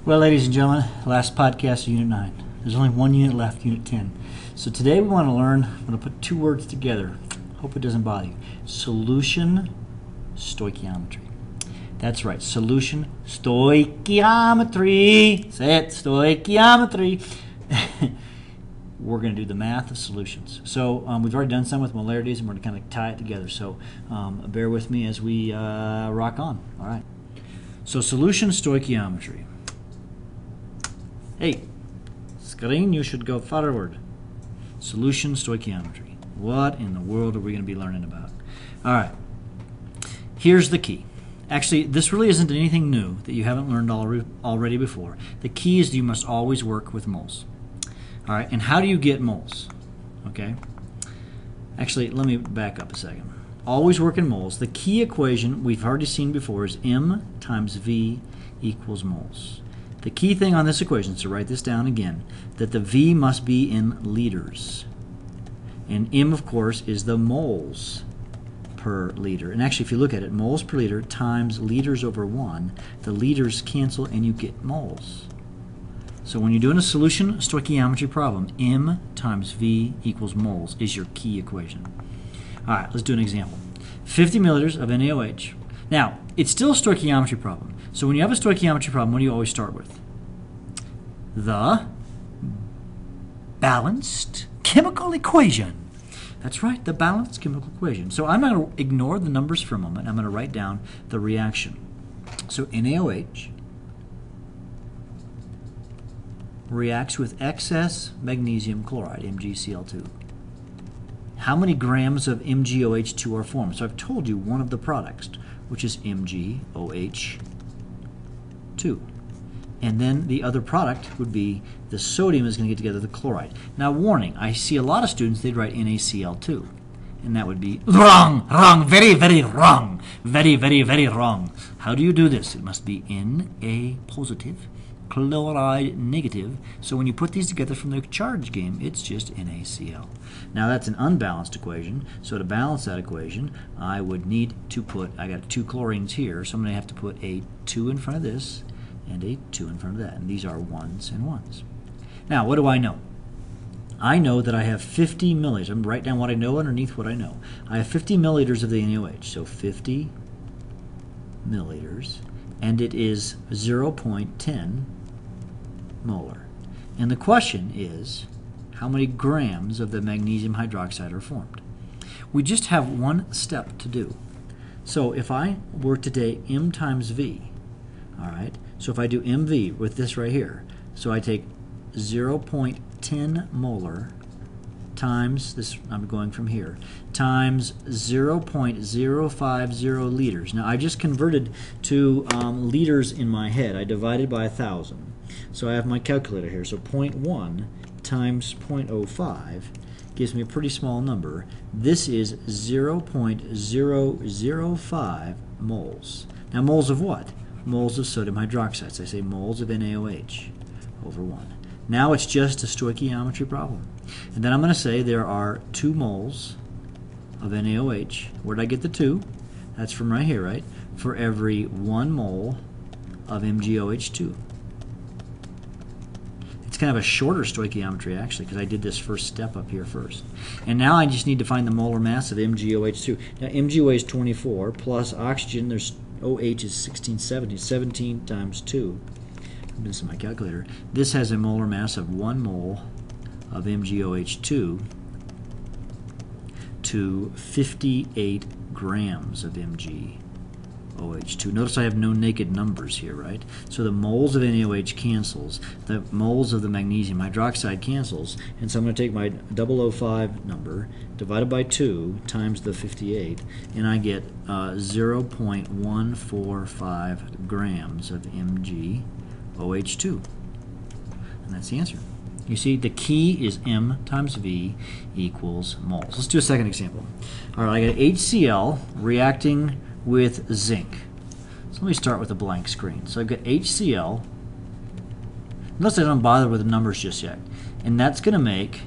Well, ladies and gentlemen, last podcast, Unit 9. There's only one unit left, Unit 10. So today we want to learn, I'm going to put two words together. Hope it doesn't bother you. Solution stoichiometry. That's right, solution stoichiometry. Say it, stoichiometry. We're going to do the math of solutions. So we've already done some with molarities, and we're going to kind of tie it together. So bear with me as we rock on. All right. So solution stoichiometry. Hey, screen, you should go forward. Solution stoichiometry. What in the world are we going to be learning about? All right. Here's the key. Actually, this really isn't anything new that you haven't learned already before. The key is you must always work with moles. All right, and how do you get moles? Okay. Actually, let me back up a second. Always work in moles. The key equation we've already seen before is M times V equals moles. The key thing on this equation is to write this down again, that the V must be in liters. And M, of course, is the moles per liter. And actually, if you look at it, moles per liter times liters over 1, the liters cancel and you get moles. So when you're doing a solution stoichiometry problem, M times V equals moles is your key equation. All right, let's do an example. 50 milliliters of NaOH. Now, it's still a stoichiometry problem. So when you have a stoichiometry problem, what do you always start with? The balanced chemical equation. That's right, the balanced chemical equation. So I'm going to ignore the numbers for a moment. I'm going to write down the reaction. So NaOH reacts with excess magnesium chloride, MgCl2. How many grams of MgOH2 are formed? So I've told you one of the products, which is MgOH2. And then the other product would be the sodium is going to get together the chloride. Now warning, I see a lot of students, they'd write NaCl2. And that would be wrong, very, very wrong. Very, very, very wrong. How do you do this? It must be Na positive, chloride negative. So when you put these together from the charge game, it's just NaCl. Now that's an unbalanced equation. So to balance that equation, I would need to put, I got two chlorines here, so I'm going to have to put a 2 in front of this and a 2 in front of that. And these are 1s and 1s. Now, what do I know? I know that I have 50 milliliters. I'm going to write down what I know underneath what I know. I have 50 milliliters of the NaOH. So 50 milliliters. And it is 0.10 molar. And the question is, how many grams of the magnesium hydroxide are formed? We just have one step to do. So if I were to take M times V, all right, so if I do MV with this right here, so I take 0.10 molar times this, I'm going from here, times 0.050 liters. Now I just converted to liters in my head. I divided by 1,000. So I have my calculator here. So 0.1 times 0.05 gives me a pretty small number. This is 0.005 moles. Now moles of what? Moles of sodium hydroxide. So I say moles of NaOH over 1. Now it's just a stoichiometry problem. And then I'm going to say there are 2 moles of NaOH. Where did I get the 2? That's from right here, right? For every 1 mole of MgOH2. It's kind of a shorter stoichiometry actually, because I did this first step up here first. And now I just need to find the molar mass of MgOH2. Now MgOH is 24 plus oxygen, there's OH is 1670, 17 times 2. This is my calculator. This has a molar mass of 1 mole of MgOH2 to 58 grams of MgOH2. Notice I have no naked numbers here, right? So the moles of NaOH cancels, the moles of the magnesium hydroxide cancels, and so I'm going to take my 005 number divided by 2 times the 58, and I get 0.145 grams of MgOH2. And that's the answer. You see, the key is M times V equals moles. Let's do a second example. All right, I got HCl reacting with zinc. So let me start with a blank screen. So I've got HCl. Notice I don't bother with the numbers just yet. And that's going to make,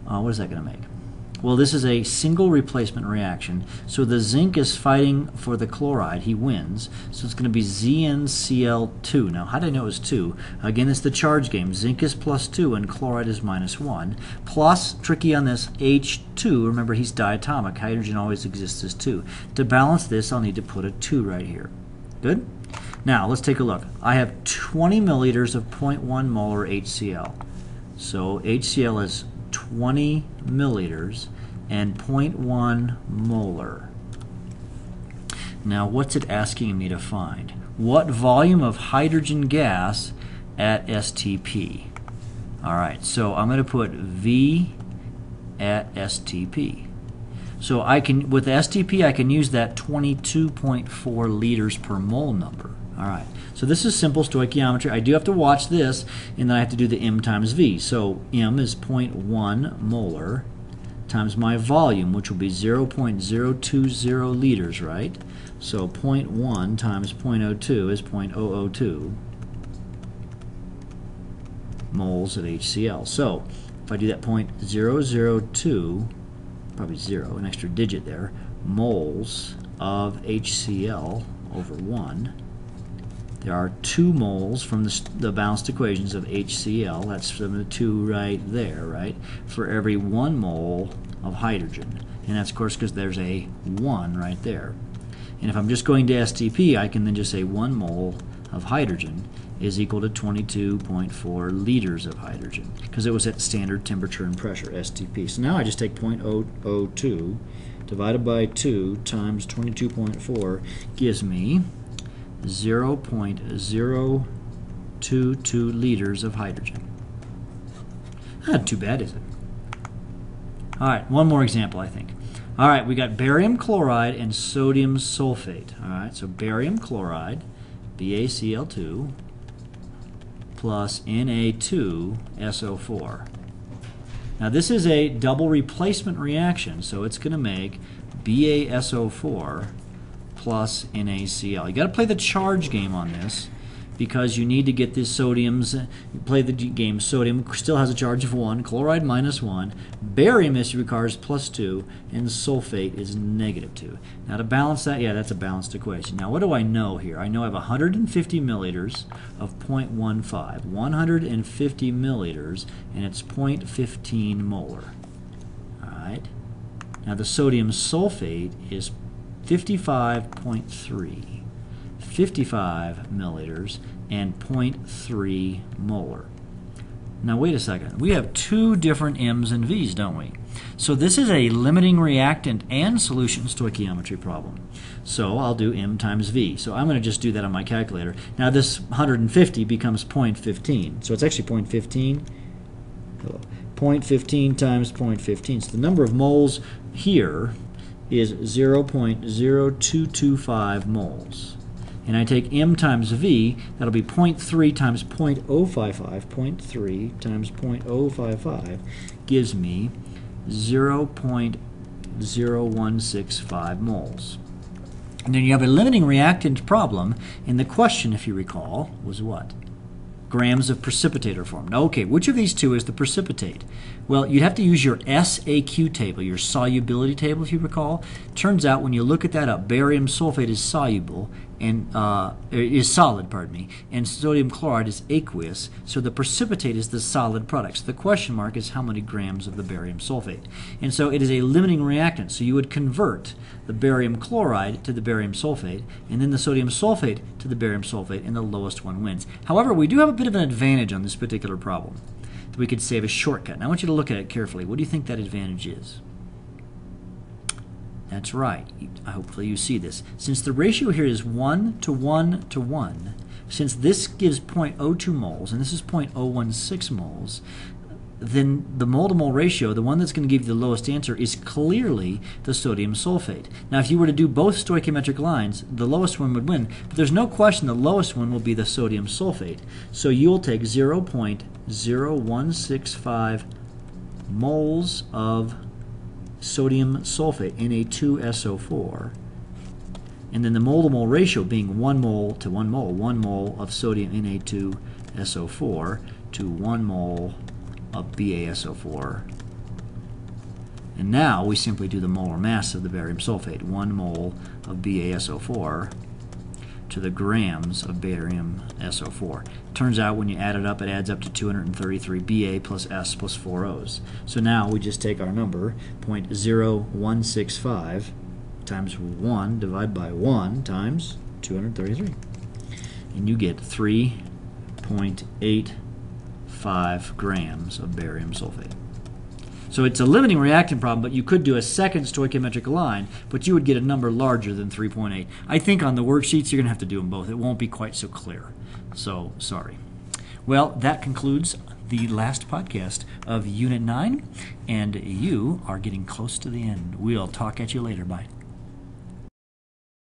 what is that going to make? Well, this is a single replacement reaction, so the zinc is fighting for the chloride. He wins, so it's going to be ZnCl2. Now, how did I know it was 2? Again, it's the charge game. Zinc is +2 and chloride is -1. Plus, tricky on this, H2. Remember, he's diatomic. Hydrogen always exists as 2. To balance this, I'll need to put a 2 right here. Good? Now, let's take a look. I have 20 milliliters of 0.1 molar HCl. So HCl is 20 milliliters and 0.1 molar. Now, what's it asking me to find? What volume of hydrogen gas at STP? All right, so I'm going to put V at STP. So I can, with STP, I can use that 22.4 liters per mole number. All right, so this is simple stoichiometry. I do have to watch this, and then I have to do the M times V. So M is 0.1 molar times my volume, which will be 0.020 liters, right? So 0.1 times 0.02 is 0.002 moles of HCl. So if I do that 0.002, probably 0, an extra digit there, moles of HCl over 1. There are 2 moles from the balanced equations of HCl. That's from the 2 right there, right? For every 1 mole of hydrogen. And that's, of course, because there's a 1 right there. And if I'm just going to STP, I can then just say 1 mole of hydrogen is equal to 22.4 liters of hydrogen, because it was at standard temperature and pressure, STP. So now I just take 0.002 divided by 2 times 22.4 gives me 0.022 liters of hydrogen. Not too bad, is it? All right, one more example, I think. All right, we got barium chloride and sodium sulfate. All right, so barium chloride, BaCl2, plus Na2SO4. Now this is a double replacement reaction, so it's going to make BaSO4 plus NaCl. You got to play the charge game on this, because you need to get these sodiums. Play the game. Sodium still has a charge of 1, chloride -1, barium, as you recall, is +2, and sulfate is -2. Now to balance that, yeah, that's a balanced equation. Now what do I know here? I know I have 150 milliliters of 0.15, 150 milliliters, and it's 0.15 molar. All right. Now the sodium sulfate is 55.3, 55 milliliters, and 0.3 molar. Now wait a second. We have 2 different M's and V's, don't we? So this is a limiting reactant and solution stoichiometry problem. So I'll do M times V. So I'm going to just do that on my calculator. Now this 150 becomes 0.15. So it's actually 0.15. 0.15 times 0.15. So the number of moles here is 0.0225 moles. And I take M times V, that'll be 0.3 times 0.055, 0.3 times 0.055 gives me 0.0165 moles. And then you have a limiting reactant problem, and the question, if you recall, was what? Grams of precipitate are formed. Okay, which of these 2 is the precipitate? Well, you'd have to use your SAQ table, your solubility table, if you recall. Turns out when you look at that up, barium sulfate is soluble, and is solid, pardon me, and sodium chloride is aqueous, so the precipitate is the solid product. So the question mark is how many grams of the barium sulfate. And so it is a limiting reactant, so you would convert the barium chloride to the barium sulfate, and then the sodium sulfate to the barium sulfate, and the lowest one wins. However, we do have a bit of an advantage on this particular problem. We could save a shortcut. Now I want you to look at it carefully. What do you think that advantage is? That's right. Hopefully you see this. Since the ratio here is 1 to 1 to 1, since this gives 0.02 moles and this is 0.016 moles, then the mole-to-mole ratio, the one that's going to give you the lowest answer, is clearly the sodium sulfate. Now if you were to do both stoichiometric lines, the lowest one would win, but there's no question the lowest one will be the sodium sulfate. So you'll take 0.0165 moles of sodium sulfate, Na2SO4, and then the mole-to-mole ratio being 1 mole to 1 mole, 1 mole of sodium Na2SO4 to 1 mole of BaSO4 And now we simply do the molar mass of the barium sulfate. 1 mole of BaSO4 to the grams of barium SO4. Turns out when you add it up, it adds up to 233 Ba plus S plus 4 O's. So now we just take our number, 0.0165 times 1 divided by 1 times 233. And you get 3.85 grams of barium sulfate. So it's a limiting reactant problem, but you could do a second stoichiometric line, but you would get a number larger than 3.8. I think on the worksheets you're going to have to do them both. It won't be quite so clear. So, sorry. Well, that concludes the last podcast of Unit 9, and you are getting close to the end. We'll talk at you later. Bye.